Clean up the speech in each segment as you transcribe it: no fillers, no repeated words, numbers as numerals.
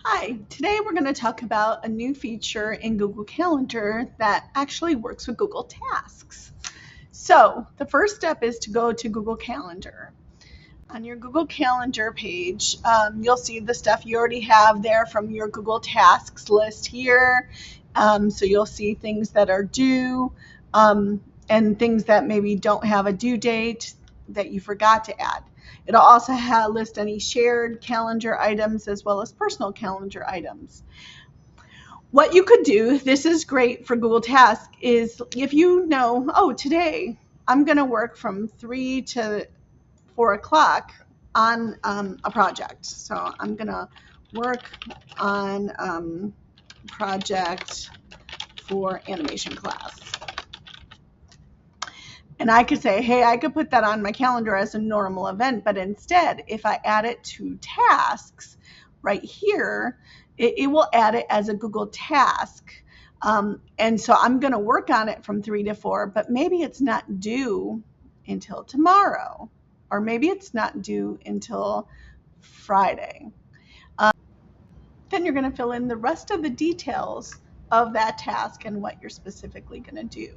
Hi, today we're going to talk about a new feature in Google Calendar that actually works with Google Tasks. So the first step is to go to Google Calendar. On your Google Calendar page, you'll see the stuff you already have there from your Google Tasks list here. So you'll see things that are due and things that maybe don't have a due date that you forgot to add. It'll also list any shared calendar items as well as personal calendar items. What you could do, this is great for Google Tasks, is if you know, oh, today I'm going to work from 3 to 4 o'clock on a project. So I'm going to work on project for animation class. And I could say, hey, I could put that on my calendar as a normal event, but instead, if I add it to tasks right here, it will add it as a Google task. And so I'm going to work on it from 3 to 4, but maybe it's not due until tomorrow, or maybe it's not due until Friday. Then you're going to fill in the rest of the details of that task and what you're specifically going to do.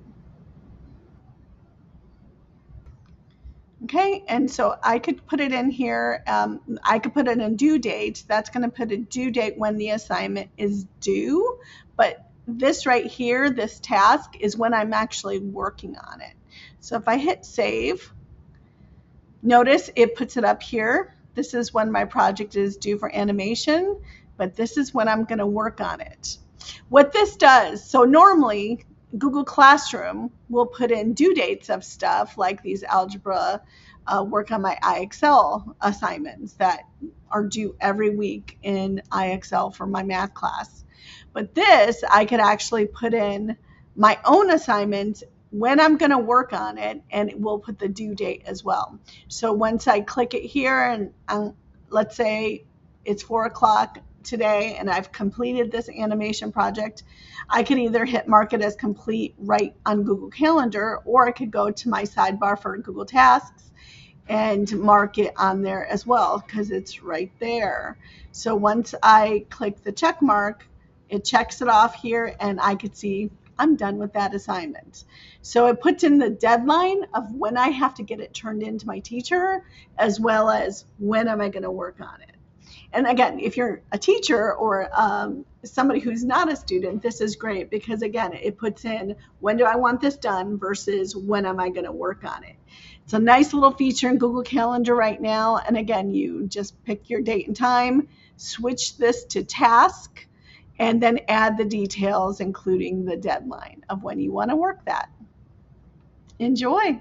Okay, and so I could put it in here. I could put in a due date. That's going to put a due date when the assignment is due. But this right here, this task, is when I'm actually working on it. So if I hit save, notice it puts it up here. This is when my project is due for animation, but this is when I'm going to work on it. What this does, so normally Google Classroom will put in due dates of stuff like these algebra work on my IXL assignments that are due every week in IXL for my math class. But this, I could actually put in my own assignments when I'm going to work on it, and it will put the due date as well. So once I click it here, and let's say it's 4 o'clock today and I've completed this animation project, I could either hit mark it as complete right on Google Calendar, or I could go to my sidebar for Google Tasks and mark it on there as well because it's right there. So once I click the check mark, it checks it off here and I could see I'm done with that assignment. So it puts in the deadline of when I have to get it turned in to my teacher, as well as when am I going to work on it. And again, if you're a teacher or somebody who's not a student, this is great because, again, it puts in when do I want this done versus when am I going to work on it. It's a nice little feature in Google Calendar right now. And again, you just pick your date and time, switch this to task, and then add the details, including the deadline of when you want to work that. Enjoy.